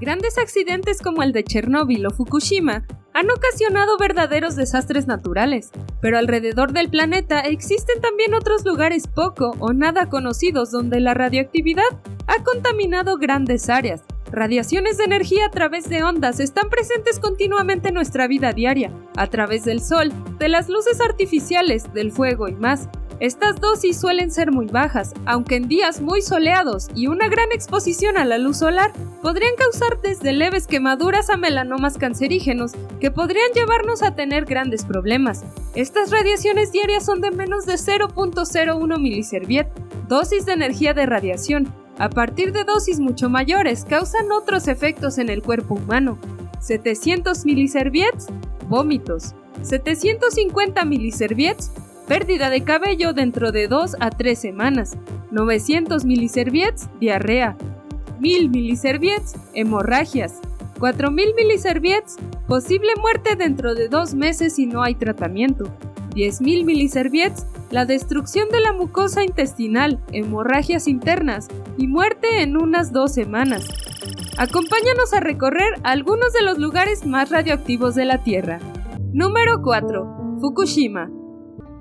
Grandes accidentes como el de Chernóbil o Fukushima han ocasionado verdaderos desastres naturales, pero alrededor del planeta existen también otros lugares poco o nada conocidos donde la radioactividad ha contaminado grandes áreas. Radiaciones de energía a través de ondas están presentes continuamente en nuestra vida diaria, a través del sol, de las luces artificiales, del fuego y más. Estas dosis suelen ser muy bajas, aunque en días muy soleados y una gran exposición a la luz solar podrían causar desde leves quemaduras a melanomas cancerígenos que podrían llevarnos a tener grandes problemas. Estas radiaciones diarias son de menos de 0.01 miliserviet, dosis de energía de radiación. A partir de dosis mucho mayores causan otros efectos en el cuerpo humano. 700 miliserviets, vómitos. 750 miliserviets, pérdida de cabello dentro de 2 a 3 semanas. 900 miliserviets, diarrea. 1000 miliserviets, hemorragias. 4000 miliserviets, posible muerte dentro de 2 meses si no hay tratamiento. 10.000 miliserviets, la destrucción de la mucosa intestinal, hemorragias internas y muerte en unas 2 semanas. Acompáñanos a recorrer algunos de los lugares más radioactivos de la Tierra. Número 4. Fukushima.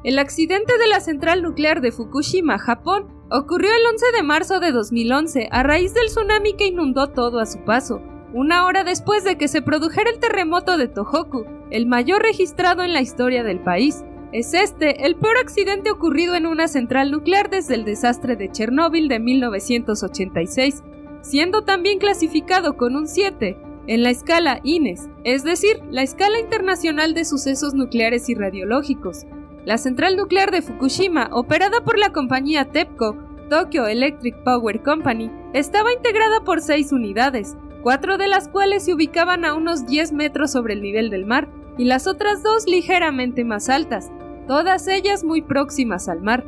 El accidente de la central nuclear de Fukushima, Japón, ocurrió el 11 de marzo de 2011 a raíz del tsunami que inundó todo a su paso, una hora después de que se produjera el terremoto de Tohoku, el mayor registrado en la historia del país. Es el peor accidente ocurrido en una central nuclear desde el desastre de Chernóbil de 1986, siendo también clasificado con un 7 en la escala INES, es decir, la escala internacional de sucesos nucleares y radiológicos. La central nuclear de Fukushima, operada por la compañía TEPCO, Tokyo Electric Power Company, estaba integrada por 6 unidades, 4 de las cuales se ubicaban a unos 10 metros sobre el nivel del mar, y las otras 2 ligeramente más altas, todas ellas muy próximas al mar.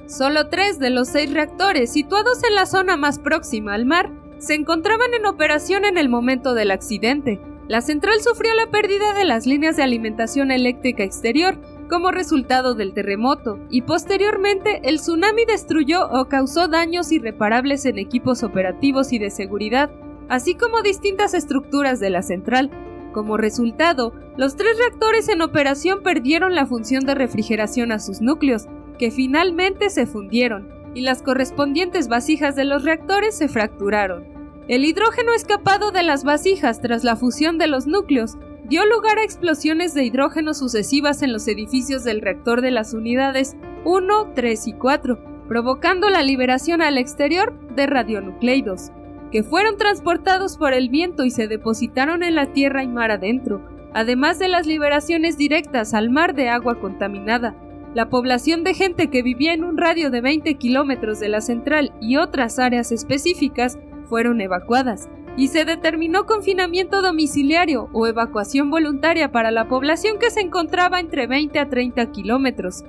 Solo 3 de los 6 reactores situados en la zona más próxima al mar se encontraban en operación en el momento del accidente. La central sufrió la pérdida de las líneas de alimentación eléctrica exterior como resultado del terremoto, y posteriormente el tsunami destruyó o causó daños irreparables en equipos operativos y de seguridad, así como distintas estructuras de la central. Como resultado, los 3 reactores en operación perdieron la función de refrigeración a sus núcleos, que finalmente se fundieron, y las correspondientes vasijas de los reactores se fracturaron. El hidrógeno escapado de las vasijas tras la fusión de los núcleos dio lugar a explosiones de hidrógeno sucesivas en los edificios del reactor de las unidades 1, 3 y 4, provocando la liberación al exterior de radionucleidos, que fueron transportados por el viento y se depositaron en la tierra y mar adentro, además de las liberaciones directas al mar de agua contaminada. La población de gente que vivía en un radio de 20 kilómetros de la central y otras áreas específicas fueron evacuadas, y se determinó confinamiento domiciliario o evacuación voluntaria para la población que se encontraba entre 20 a 30 kilómetros.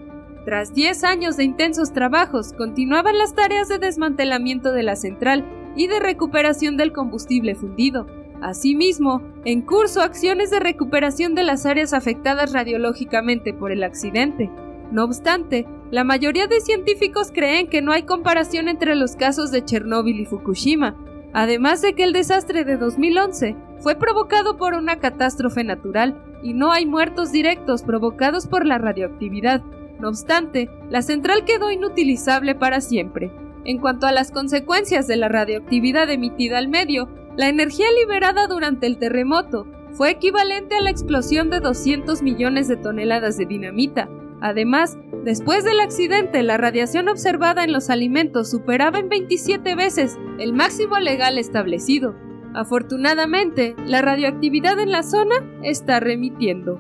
Tras 10 años de intensos trabajos, continuaban las tareas de desmantelamiento de la central y de recuperación del combustible fundido. Asimismo, en curso acciones de recuperación de las áreas afectadas radiológicamente por el accidente. No obstante, la mayoría de científicos creen que no hay comparación entre los casos de Chernóbil y Fukushima, además de que el desastre de 2011 fue provocado por una catástrofe natural y no hay muertos directos provocados por la radioactividad. No obstante, la central quedó inutilizable para siempre. En cuanto a las consecuencias de la radioactividad emitida al medio, la energía liberada durante el terremoto fue equivalente a la explosión de 200 millones de toneladas de dinamita. Además, después del accidente, la radiación observada en los alimentos superaba en 27 veces el máximo legal establecido. Afortunadamente, la radioactividad en la zona está remitiendo.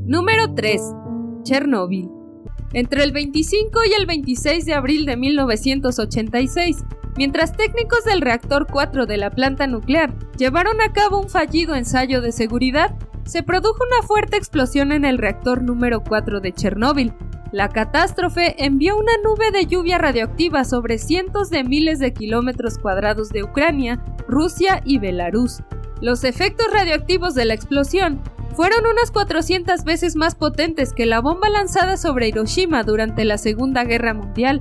Número 3. Chernóbil. Entre el 25 y el 26 de abril de 1986, mientras técnicos del reactor 4 de la planta nuclear llevaron a cabo un fallido ensayo de seguridad, se produjo una fuerte explosión en el reactor número 4 de Chernóbil. La catástrofe envió una nube de lluvia radioactiva sobre cientos de miles de kilómetros cuadrados de Ucrania, Rusia y Belarus. Los efectos radioactivos de la explosión fueron unas 400 veces más potentes que la bomba lanzada sobre Hiroshima durante la Segunda Guerra Mundial.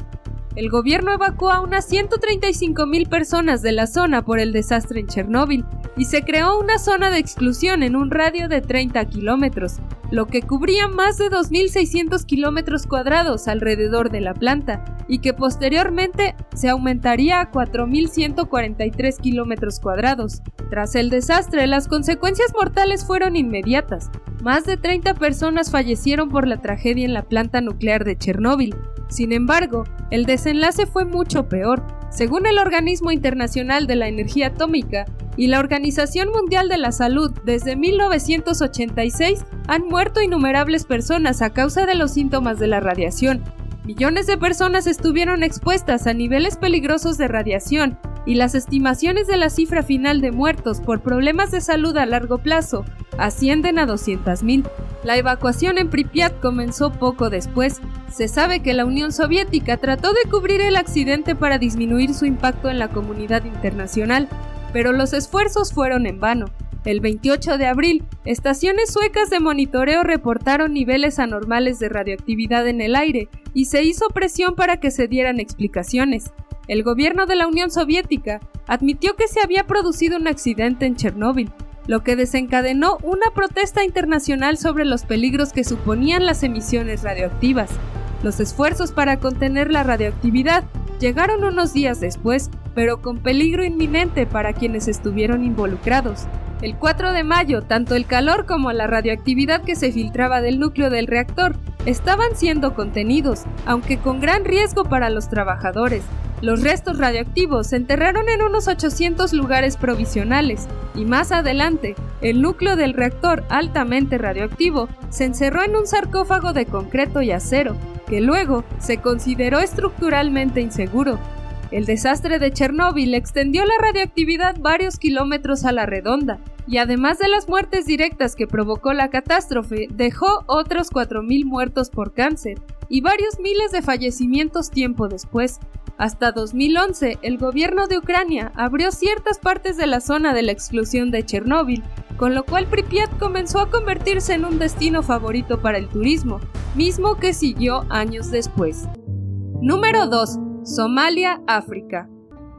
El gobierno evacuó a unas 135,000 personas de la zona por el desastre en Chernóbil, y se creó una zona de exclusión en un radio de 30 kilómetros, lo que cubría más de 2.600 kilómetros cuadrados alrededor de la planta, y que posteriormente se aumentaría a 4.143 kilómetros cuadrados. Tras el desastre, las consecuencias mortales fueron inmediatas. Más de 30 personas fallecieron por la tragedia en la planta nuclear de Chernóbil. Sin embargo, el desenlace fue mucho peor. Según el Organismo Internacional de la Energía Atómica y la Organización Mundial de la Salud, desde 1986 han muerto innumerables personas a causa de los síntomas de la radiación. Millones de personas estuvieron expuestas a niveles peligrosos de radiación, y las estimaciones de la cifra final de muertos por problemas de salud a largo plazo ascienden a 200.000. La evacuación en Pripyat comenzó poco después. Se sabe que la Unión Soviética trató de cubrir el accidente para disminuir su impacto en la comunidad internacional, pero los esfuerzos fueron en vano. El 28 de abril, estaciones suecas de monitoreo reportaron niveles anormales de radioactividad en el aire y se hizo presión para que se dieran explicaciones. El gobierno de la Unión Soviética admitió que se había producido un accidente en Chernóbil, lo que desencadenó una protesta internacional sobre los peligros que suponían las emisiones radioactivas. Los esfuerzos para contener la radioactividad llegaron unos días después, pero con peligro inminente para quienes estuvieron involucrados. El 4 de mayo, tanto el calor como la radioactividad que se filtraba del núcleo del reactor estaban siendo contenidos, aunque con gran riesgo para los trabajadores. Los restos radioactivos se enterraron en unos 800 lugares provisionales, y más adelante, el núcleo del reactor altamente radioactivo se encerró en un sarcófago de concreto y acero, que luego se consideró estructuralmente inseguro. El desastre de Chernóbil extendió la radioactividad varios kilómetros a la redonda, y además de las muertes directas que provocó la catástrofe, dejó otros 4.000 muertos por cáncer y varios miles de fallecimientos tiempo después. Hasta 2011, el gobierno de Ucrania abrió ciertas partes de la zona de la exclusión de Chernóbil, con lo cual Pripyat comenzó a convertirse en un destino favorito para el turismo, mismo que siguió años después. Número 2. Somalia, África.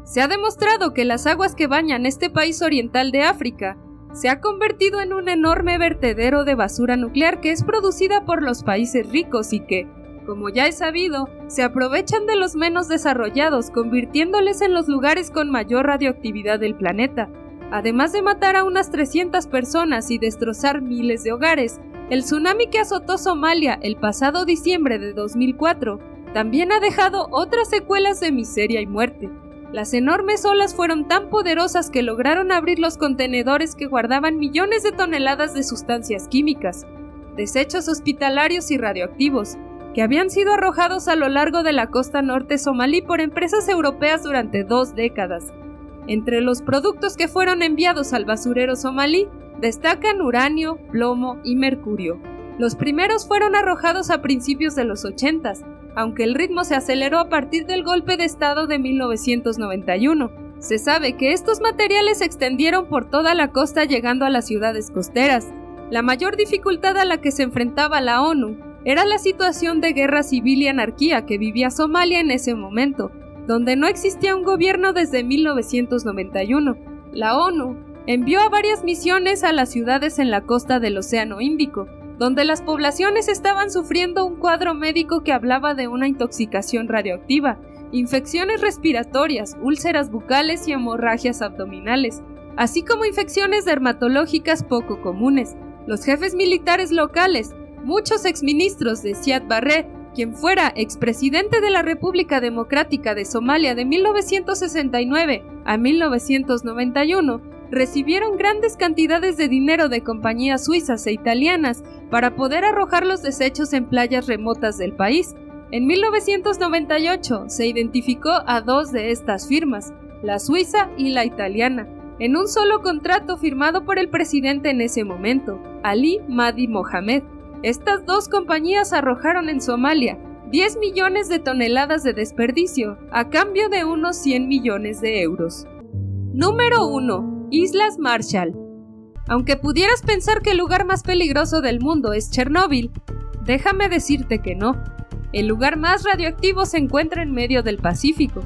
Se ha demostrado que las aguas que bañan este país oriental de África se ha convertido en un enorme vertedero de basura nuclear que es producida por los países ricos y que, como ya es sabido, se aprovechan de los menos desarrollados, convirtiéndoles en los lugares con mayor radioactividad del planeta. Además de matar a unas 300 personas y destrozar miles de hogares, el tsunami que azotó Somalia el pasado diciembre de 2004 también ha dejado otras secuelas de miseria y muerte. Las enormes olas fueron tan poderosas que lograron abrir los contenedores que guardaban millones de toneladas de sustancias químicas, desechos hospitalarios y radioactivos, que habían sido arrojados a lo largo de la costa norte somalí por empresas europeas durante 2 décadas. Entre los productos que fueron enviados al basurero somalí destacan uranio, plomo y mercurio. Los primeros fueron arrojados a principios de los 80s, aunque el ritmo se aceleró a partir del golpe de estado de 1991. Se sabe que estos materiales se extendieron por toda la costa llegando a las ciudades costeras. La mayor dificultad a la que se enfrentaba la ONU era la situación de guerra civil y anarquía que vivía Somalia en ese momento, donde no existía un gobierno desde 1991. La ONU envió a varias misiones a las ciudades en la costa del Océano Índico, donde las poblaciones estaban sufriendo un cuadro médico que hablaba de una intoxicación radioactiva, infecciones respiratorias, úlceras bucales y hemorragias abdominales, así como infecciones dermatológicas poco comunes. Los jefes militares locales, muchos exministros de Siad Barre, quien fuera expresidente de la República Democrática de Somalia de 1969 a 1991, recibieron grandes cantidades de dinero de compañías suizas e italianas para poder arrojar los desechos en playas remotas del país. En 1998 se identificó a 2 de estas firmas, la suiza y la italiana, en un solo contrato firmado por el presidente en ese momento, Ali Mahdi Mohamed. Estas 2 compañías arrojaron en Somalia 10 millones de toneladas de desperdicio a cambio de unos 100 millones de euros. Número 1. Islas Marshall. Aunque pudieras pensar que el lugar más peligroso del mundo es Chernóbil, déjame decirte que no. El lugar más radioactivo se encuentra en medio del Pacífico.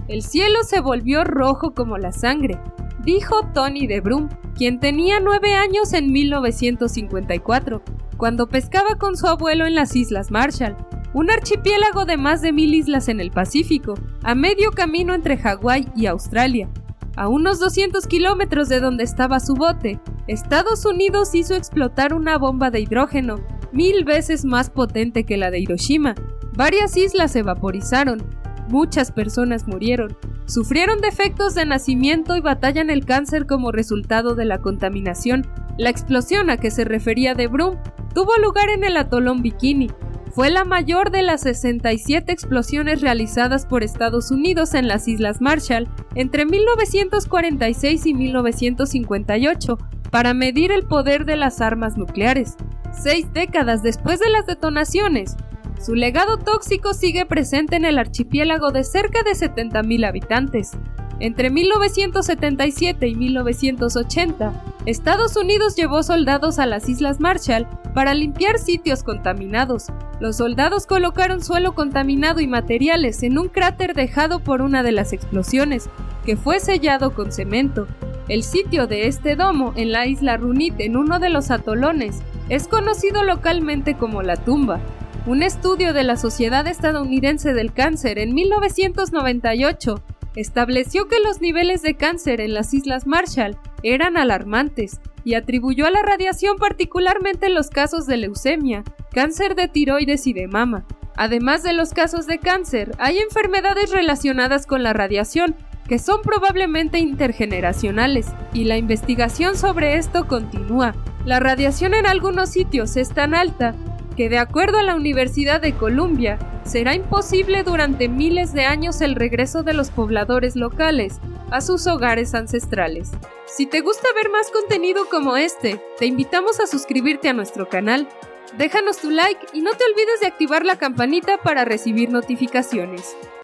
El cielo se volvió rojo como la sangre. dijo Tony de Brum, quien tenía 9 años en 1954, cuando pescaba con su abuelo en las Islas Marshall, un archipiélago de más de 1000 islas en el Pacífico, a medio camino entre Hawái y Australia. A unos 200 kilómetros de donde estaba su bote, Estados Unidos hizo explotar una bomba de hidrógeno 1000 veces más potente que la de Hiroshima. Varias islas se vaporizaron, muchas personas murieron, sufrieron defectos de nacimiento y batallan el cáncer como resultado de la contaminación. La explosión a que se refería de Brum tuvo lugar en el atolón Bikini. Fue la mayor de las 67 explosiones realizadas por Estados Unidos en las Islas Marshall entre 1946 y 1958 para medir el poder de las armas nucleares. 6 décadas después de las detonaciones, su legado tóxico sigue presente en el archipiélago de cerca de 70,000 habitantes. Entre 1977 y 1980, Estados Unidos llevó soldados a las Islas Marshall para limpiar sitios contaminados. Los soldados colocaron suelo contaminado y materiales en un cráter dejado por una de las explosiones, que fue sellado con cemento. El sitio de este domo, en la isla Runit, en uno de los atolones, es conocido localmente como La Tumba. Un estudio de la Sociedad Estadounidense del Cáncer en 1998 estableció que los niveles de cáncer en las Islas Marshall eran alarmantes y atribuyó a la radiación particularmente los casos de leucemia, cáncer de tiroides y de mama. Además de los casos de cáncer, hay enfermedades relacionadas con la radiación que son probablemente intergeneracionales, y la investigación sobre esto continúa. La radiación en algunos sitios es tan alta que, de acuerdo a la Universidad de Columbia, será imposible durante miles de años el regreso de los pobladores locales a sus hogares ancestrales. Si te gusta ver más contenido como este, te invitamos a suscribirte a nuestro canal. Déjanos tu like y no te olvides de activar la campanita para recibir notificaciones.